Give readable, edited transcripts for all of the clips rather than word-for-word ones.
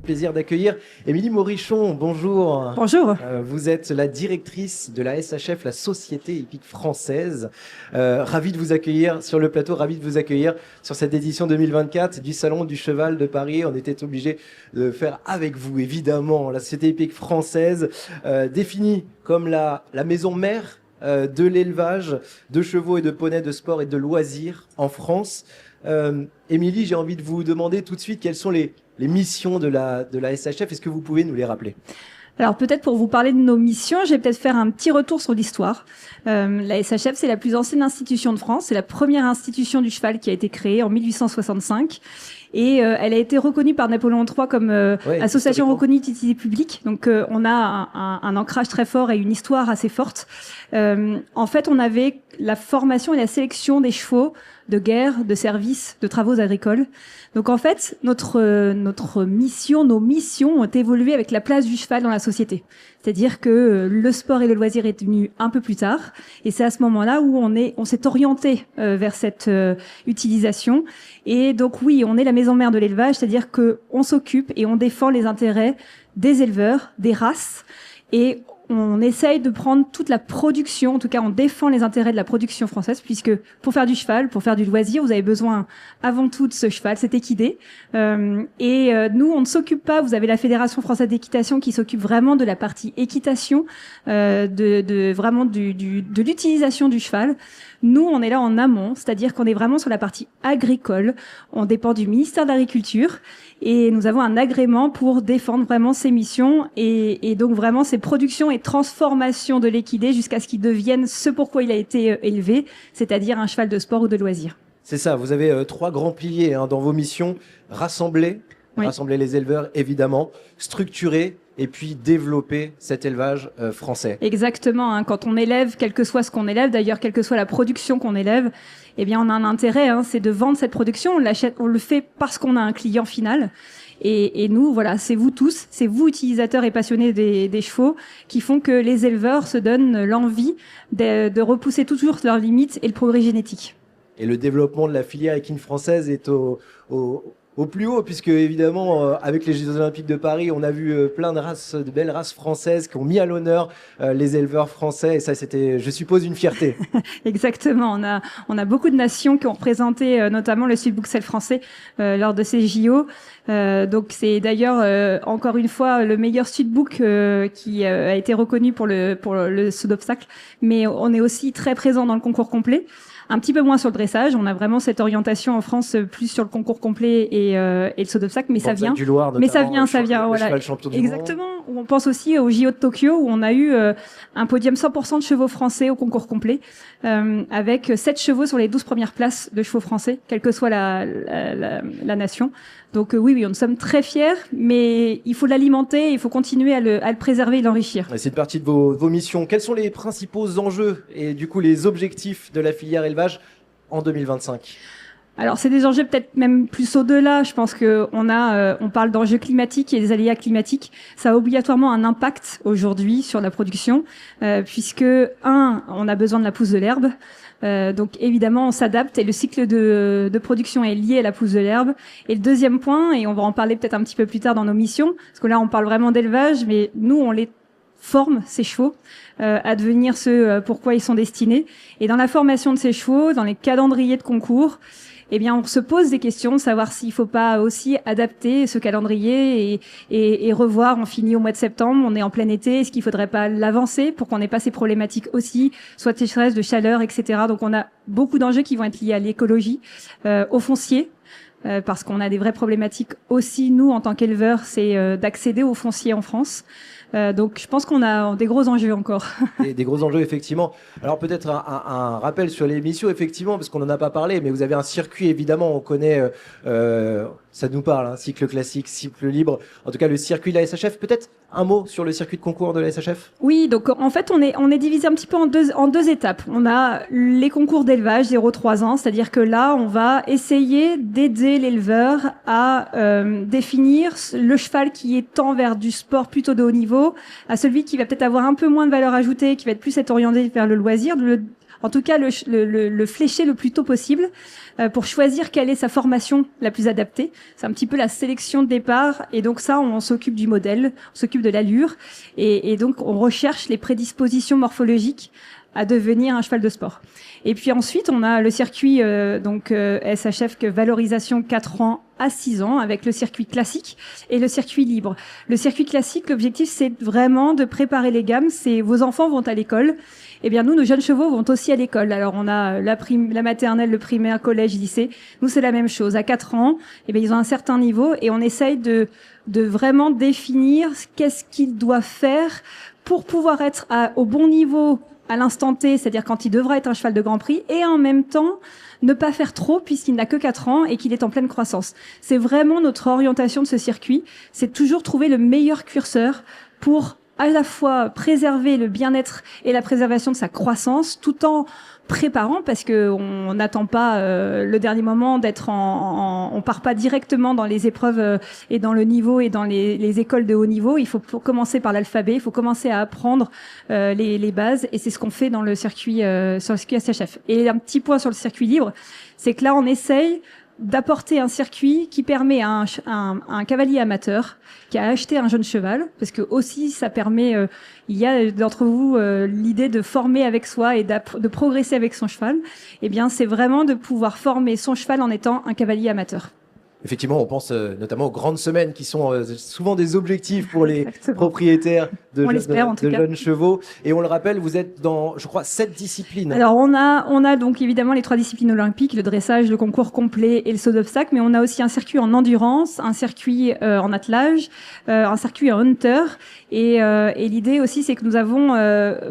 plaisir d'accueillir Émilie Morichon. Bonjour. Bonjour. Vous êtes la directrice de la SHF, la Société hippique française. Ravi de vous accueillir sur le plateau, ravi de vous accueillir sur cette édition 2024 du Salon du Cheval de Paris. On était obligé de faire avec vous, évidemment, la Société hippique française, définie comme la maison mère de l'élevage de chevaux et de poneys de sport et de loisirs en France. Émilie, j'ai envie de vous demander tout de suite quelles sont les missions de la SHF. Est-ce que vous pouvez nous les rappeler ? Alors peut-être pour vous parler de nos missions, je vais peut-être faire un petit retour sur l'histoire. La SHF, c'est la plus ancienne institution de France. C'est la première institution du cheval qui a été créée en 1865. Et elle a été reconnue par Napoléon III comme association reconnue d'utilité publique. Donc on a un ancrage très fort et une histoire assez forte. En fait, on avait la formation et la sélection des chevaux de guerre, de service, de travaux agricoles. Donc en fait, notre mission, nos missions ont évolué avec la place du cheval dans la société. C'est-à-dire que le sport et le loisir est venu un peu plus tard, et c'est à ce moment-là où on s'est orienté vers cette utilisation. Et donc oui, on est la maison mère de l'élevage, c'est-à-dire que on s'occupe et on défend les intérêts des éleveurs, des races, et on essaye de prendre toute la production, en tout cas on défend les intérêts de la production française, puisque pour faire du cheval, pour faire du loisir, vous avez besoin avant tout de ce cheval, cet équidé. Nous, on ne s'occupe pas, vous avez la Fédération française d'équitation qui s'occupe vraiment de la partie équitation, vraiment de l'utilisation du cheval. Nous, on est là en amont, c'est-à-dire qu'on est vraiment sur la partie agricole. On dépend du ministère de l'Agriculture et nous avons un agrément pour défendre vraiment ces missions et donc vraiment ces productions et transformations de l'équidé jusqu'à ce qu'il devienne ce pourquoi il a été élevé, c'est-à-dire un cheval de sport ou de loisir. C'est ça, vous avez 3 grands piliers dans vos missions. Rassembler les éleveurs, évidemment, structurer et puis développer cet élevage français. Exactement, quand on élève, quel que soit ce qu'on élève, d'ailleurs, quelle que soit la production qu'on élève, eh bien, on a un intérêt, c'est de vendre cette production, on l'achète, on le fait parce qu'on a un client final. Et nous, voilà, c'est vous tous, c'est vous, utilisateurs et passionnés des chevaux, qui font que les éleveurs se donnent l'envie de repousser toujours leurs limites et le progrès génétique. Et le développement de la filière équine française est au plus haut, puisque évidemment, avec les Jeux Olympiques de Paris, on a vu plein de belles races françaises qui ont mis à l'honneur les éleveurs français, et ça, c'était, je suppose, une fierté. Exactement. On a beaucoup de nations qui ont représenté, notamment le Sud-Bruxelles français lors de ces JO. Donc c'est d'ailleurs encore une fois le meilleur Sudbook qui a été reconnu pour le saut d'obstacle, mais on est aussi très présent dans le concours complet. Un petit peu moins sur le dressage, on a vraiment cette orientation en France plus sur le concours complet et le saut d'obstacle, mais ça vient. Du Loir, mais ça vient, voilà. Exactement. On pense aussi au JO de Tokyo où on a eu un podium 100% de chevaux français au concours complet, avec 7 chevaux sur les 12 premières places de chevaux français, quelle que soit la nation. Donc oui, nous sommes très fiers, mais il faut l'alimenter, il faut continuer à le préserver et l'enrichir. C'est une partie de vos missions. Quels sont les principaux enjeux et du coup les objectifs de la filière élevage en 2025 ? Alors c'est des enjeux peut-être même plus au-delà. Je pense que on parle d'enjeux climatiques et des aléas climatiques. Ça a obligatoirement un impact aujourd'hui sur la production, puisque on a besoin de la pousse de l'herbe. Donc évidemment on s'adapte et le cycle de production est lié à la pousse de l'herbe. Et le deuxième point, et on va en parler peut-être un petit peu plus tard dans nos missions, parce que là on parle vraiment d'élevage, mais nous on les forme ces chevaux à devenir ce pourquoi ils sont destinés. Et dans la formation de ces chevaux, dans les calendriers de concours, eh bien, on se pose des questions de savoir s'il faut pas aussi adapter ce calendrier et revoir. On finit au mois de septembre, on est en plein été. Est-ce qu'il faudrait pas l'avancer pour qu'on n'ait pas ces problématiques aussi, soit de sécheresse, de chaleur, etc. Donc, on a beaucoup d'enjeux qui vont être liés à l'écologie, au foncier. Parce qu'on a des vraies problématiques aussi, nous, en tant qu'éleveurs, c'est d'accéder au foncier en France. Donc je pense qu'on a des gros enjeux encore. Des gros enjeux, effectivement. Alors peut-être un rappel sur l'émission, effectivement, parce qu'on n'en a pas parlé, mais vous avez un circuit, évidemment, on connaît, ça nous parle, cycle classique, cycle libre, en tout cas le circuit de la SHF. Peut-être un mot sur le circuit de concours de la SHF ? Oui, donc en fait on est divisé un petit peu en deux étapes. On a les concours d'élevage 0-3 ans, c'est-à-dire que là on va essayer d'aider l'éleveur à définir le cheval qui est tend vers du sport plutôt de haut niveau, à celui qui va peut-être avoir un peu moins de valeur ajoutée, qui va être plus être orienté vers le loisir, en tout cas le flécher le plus tôt possible pour choisir quelle est sa formation la plus adaptée. C'est un petit peu la sélection de départ, et donc ça, on s'occupe du modèle, on s'occupe de l'allure, et donc on recherche les prédispositions morphologiques à devenir un cheval de sport. Et puis ensuite, on a le circuit SHF valorisation 4 ans à 6 ans, avec le circuit classique et le circuit libre. Le circuit classique, l'objectif, c'est vraiment de préparer les gammes. C'est vos enfants vont à l'école. Eh bien, nous, nos jeunes chevaux vont aussi à l'école. Alors, on a la maternelle, le primaire, collège, lycée. Nous, c'est la même chose. À 4 ans, eh bien, ils ont un certain niveau, et on essaye de vraiment définir qu'est-ce qu'ils doivent faire pour pouvoir être au bon niveau à l'instant T, c'est-à-dire quand il devra être un cheval de Grand Prix, et en même temps ne pas faire trop puisqu'il n'a que 4 ans et qu'il est en pleine croissance. C'est vraiment notre orientation de ce circuit, c'est toujours trouver le meilleur curseur pour à la fois préserver le bien-être et la préservation de sa croissance, tout en préparant, parce que on n'attend pas le dernier moment d'être on part pas directement dans les épreuves et dans le niveau et dans les écoles de haut niveau. Il faut commencer par l'alphabet, il faut commencer à apprendre les bases, et c'est ce qu'on fait dans le circuit sur le circuit SHF. Et un petit point sur le circuit libre, c'est que là on essaye d'apporter un circuit qui permet à un cavalier amateur qui a acheté un jeune cheval, parce que aussi ça permet, il y a d'entre vous l'idée de former avec soi et de progresser avec son cheval. Eh bien, c'est vraiment de pouvoir former son cheval en étant un cavalier amateur. Effectivement, on pense notamment aux grandes semaines qui sont souvent des objectifs pour les propriétaires de jeunes chevaux. Et on le rappelle, vous êtes dans, je crois, 7 disciplines. Alors, on a donc évidemment les 3 disciplines olympiques, le dressage, le concours complet et le saut d'obstacle, mais on a aussi un circuit en endurance, un circuit en attelage, un circuit en hunter. Et l'idée aussi, c'est que nous avons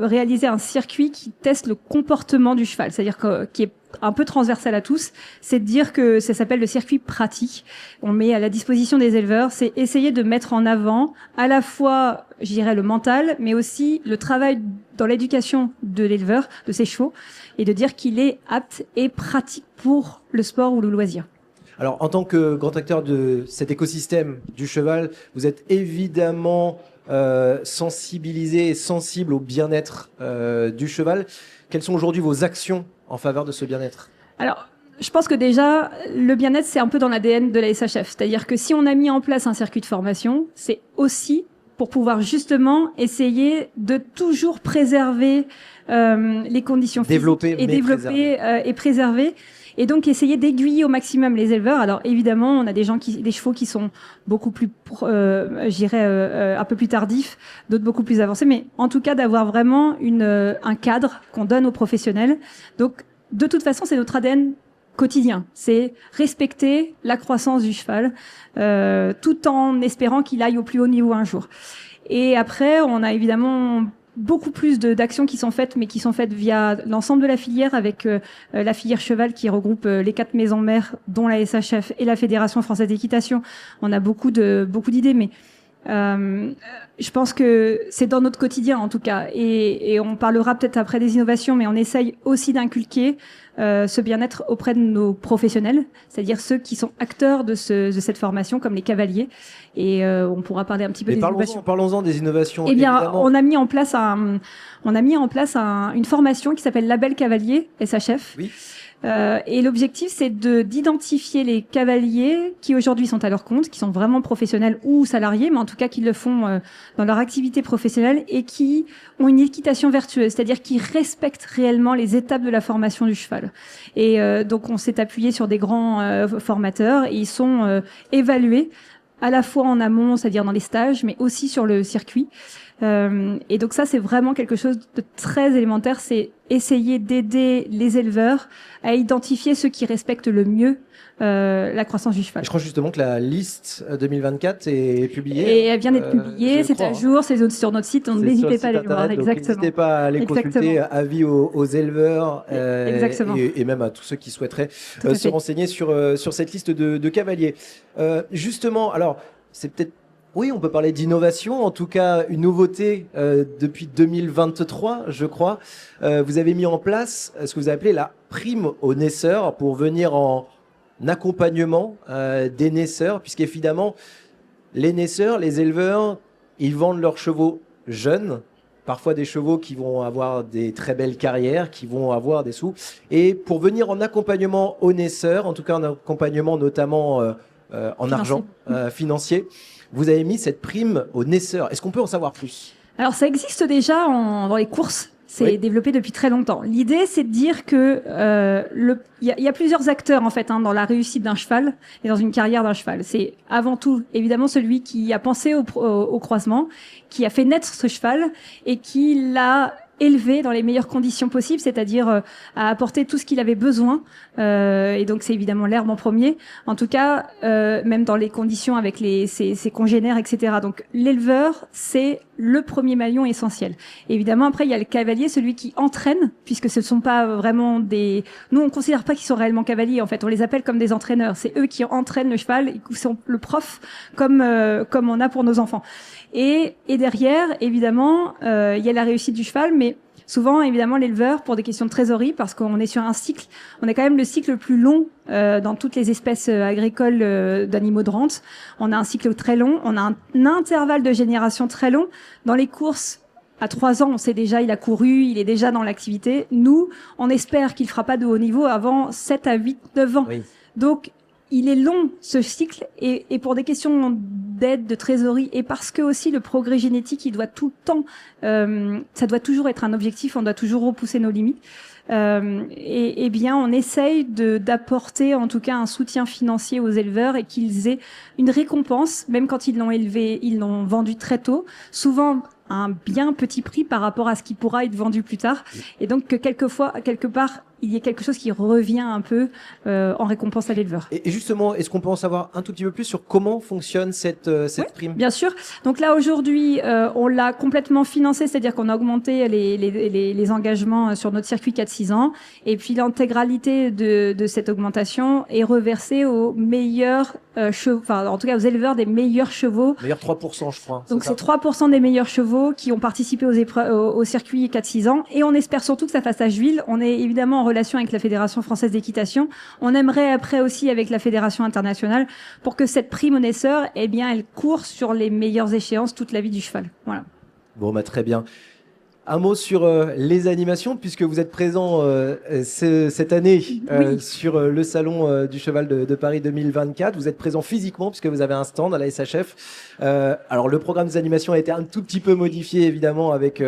réalisé un circuit qui teste le comportement du cheval, c'est-à-dire qui est un peu transversal à tous, c'est de dire que ça s'appelle le circuit pratique. On met à la disposition des éleveurs, c'est essayer de mettre en avant à la fois, je dirais, le mental, mais aussi le travail dans l'éducation de l'éleveur, de ses chevaux, et de dire qu'il est apte et pratique pour le sport ou le loisir. Alors, en tant que grand acteur de cet écosystème du cheval, vous êtes évidemment sensibilisé et sensible au bien-être du cheval. Quelles sont aujourd'hui vos actions en faveur de ce bien-être? Alors, je pense que déjà, le bien-être, c'est un peu dans l'ADN de la SHF. C'est-à-dire que si on a mis en place un circuit de formation, c'est aussi pour pouvoir justement essayer de toujours préserver les conditions physiques et préserver. Et donc essayer d'aiguiller au maximum les éleveurs. Alors évidemment, on a des chevaux qui sont beaucoup plus, un peu plus tardifs, d'autres beaucoup plus avancés, mais en tout cas d'avoir vraiment un cadre qu'on donne aux professionnels. Donc de toute façon, c'est notre ADN quotidien. C'est respecter la croissance du cheval, tout en espérant qu'il aille au plus haut niveau un jour. Et après, on a évidemment beaucoup plus d'actions qui sont faites, mais qui sont faites via l'ensemble de la filière, avec la filière cheval qui regroupe les 4 maisons mères, dont la SHF et la Fédération française d'équitation. On a beaucoup d'idées, mais je pense que c'est dans notre quotidien en tout cas, et on parlera peut-être après des innovations, mais on essaye aussi d'inculquer ce bien-être auprès de nos professionnels, c'est-à-dire ceux qui sont acteurs de cette formation, comme les cavaliers, et on pourra parler un petit peu des innovations. Parlons-en des innovations. Eh bien, évidemment. On a mis en place une formation qui s'appelle Label Cavalier SHF. Oui. Et l'objectif, c'est d'identifier les cavaliers qui aujourd'hui sont à leur compte, qui sont vraiment professionnels ou salariés, mais en tout cas qui le font dans leur activité professionnelle et qui ont une équitation vertueuse, c'est-à-dire qui respectent réellement les étapes de la formation du cheval. Et donc on s'est appuyé sur des grands formateurs, et ils sont évalués à la fois en amont, c'est-à-dire dans les stages, mais aussi sur le circuit. Et donc ça, c'est vraiment quelque chose de très élémentaire, c'est essayer d'aider les éleveurs à identifier ceux qui respectent le mieux la croissance du cheval. Je crois justement que la liste 2024 est publiée. Et elle vient d'être publiée, c'est à jour, c'est sur notre site, donc n'hésitez pas à aller le voir. Exactement. N'hésitez pas à aller consulter, avis aux éleveurs et même à tous ceux qui souhaiteraient se renseigner sur cette liste de cavaliers. Justement, alors c'est peut-être... Oui, on peut parler d'innovation, en tout cas une nouveauté depuis 2023, je crois. Vous avez mis en place ce que vous appelez la prime aux naisseurs pour venir en accompagnement des naisseurs, puisqu'évidemment, les naisseurs, les éleveurs, ils vendent leurs chevaux jeunes parfois des chevaux qui vont avoir des très belles carrières, qui vont avoir des sous. Et pour venir en accompagnement aux naisseurs, en tout cas en accompagnement notamment en argent financier, vous avez mis cette prime aux naisseurs. Est-ce qu'on peut en savoir plus? Alors ça existe déjà dans les courses. C'est développé depuis très longtemps. L'idée, c'est de dire que il y a plusieurs acteurs en fait dans la réussite d'un cheval et dans une carrière d'un cheval. C'est avant tout évidemment celui qui a pensé au croisement, qui a fait naître ce cheval et qui l'a élevé dans les meilleures conditions possibles, c'est-à-dire à apporter tout ce qu'il avait besoin. Et donc c'est évidemment l'herbe en premier. En tout cas, même dans les conditions avec ses congénères, etc. Donc l'éleveur, c'est le premier maillon essentiel. Et évidemment, après il y a le cavalier, celui qui entraîne, puisque ce ne sont pas vraiment des. Nous, on considère pas qu'ils sont réellement cavaliers. En fait, on les appelle comme des entraîneurs. C'est eux qui entraînent le cheval, et qui sont le prof, comme on a pour nos enfants. Et derrière, évidemment, il y a la réussite du cheval, mais souvent, évidemment, l'éleveur, pour des questions de trésorerie, parce qu'on est sur un cycle, on a quand même le cycle le plus long dans toutes les espèces agricoles d'animaux de rente. On a un cycle très long, on a un intervalle de génération très long. Dans les courses, à 3 ans, on sait déjà, il a couru, il est déjà dans l'activité. Nous, on espère qu'il fera pas de haut niveau avant 7 à 8, 9 ans. Oui. Donc, il est long, ce cycle, et pour des questions d'aide, de trésorerie, et parce que aussi le progrès génétique, il doit tout le temps, ça doit toujours être un objectif, on doit toujours repousser nos limites. Et bien, on essaye d'apporter en tout cas un soutien financier aux éleveurs et qu'ils aient une récompense, même quand ils l'ont élevé, ils l'ont vendu très tôt, souvent à un bien petit prix par rapport à ce qui pourra être vendu plus tard. Et donc que quelquefois, quelque part, il y ait quelque chose qui revient un peu en récompense à l'éleveur. Et justement, est-ce qu'on peut en savoir un tout petit peu plus sur comment fonctionne cette prime? Bien sûr. Donc là, aujourd'hui, on l'a complètement financé, c'est-à-dire qu'on a augmenté les engagements sur notre circuit 4-6 ans. Et puis l'intégralité de cette augmentation est reversée aux meilleurs chevaux, enfin en tout cas aux éleveurs des meilleurs chevaux. Meilleurs 3%, je crois. Donc c'est 3% des meilleurs chevaux qui ont participé au circuit 4-6 ans. Et on espère surtout que ça fasse tache d'huile. On est évidemment en relation avec la Fédération française d'équitation. On aimerait après aussi avec la Fédération internationale pour que cette prime aux naisseurs, eh bien, elle court sur les meilleures échéances toute la vie du cheval. Voilà. Bon, bah, très bien. Un mot sur les animations, puisque vous êtes présent cette année sur le salon du cheval de Paris 2024. Vous êtes présent physiquement, puisque vous avez un stand à la SHF. Alors, le programme des animations a été un tout petit peu modifié, évidemment, avec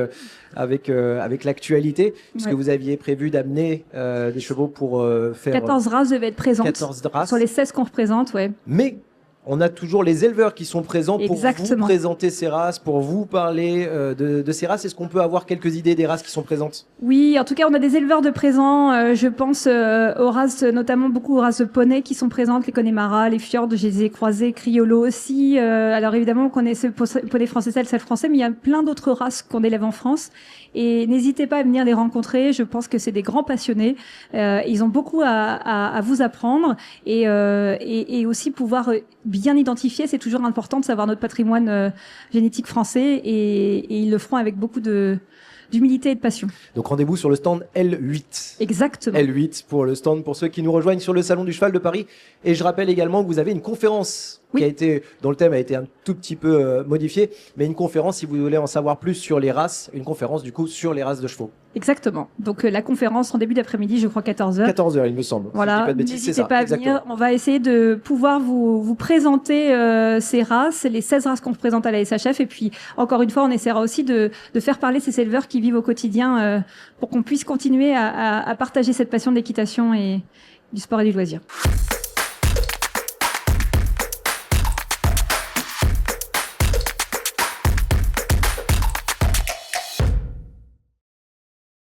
l'actualité, puisque vous aviez prévu d'amener des chevaux pour faire... 14 races devaient être présentes. 14 races. Sur les 16 qu'on représente, ouais. Mais... on a toujours les éleveurs qui sont présents pour vous présenter ces races, pour vous parler de ces races. Est-ce qu'on peut avoir quelques idées des races qui sont présentes? Oui, en tout cas, on a des éleveurs de présents. Je pense aux races, notamment beaucoup aux races de poneys qui sont présentes, les Connemara, les Fjord, je les ai croisés, Criollo aussi. Alors évidemment, on connaît ce poney français, celle français, mais il y a plein d'autres races qu'on élève en France. Et n'hésitez pas à venir les rencontrer. Je pense que c'est des grands passionnés. Ils ont beaucoup à vous apprendre et aussi pouvoir bien identifier. C'est toujours important de savoir notre patrimoine génétique français et ils le feront avec beaucoup d'humilité et de passion. Donc rendez-vous sur le stand L8. Exactement. L8 pour le stand, pour ceux qui nous rejoignent sur le Salon du Cheval de Paris. Et je rappelle également que vous avez une conférence dont le thème a été un tout petit peu modifié, mais une conférence, si vous voulez en savoir plus sur les races, une conférence du coup sur les races de chevaux. Exactement. Donc la conférence en début d'après-midi, je crois 14h. 14h, il me semble. Voilà, n'hésitez pas à venir. On va essayer de pouvoir vous présenter ces races, les 16 races qu'on présente à la SHF. Et puis, encore une fois, on essaiera aussi de faire parler ces éleveurs qui vivent au quotidien pour qu'on puisse continuer à partager cette passion d'équitation et du sport et du loisir.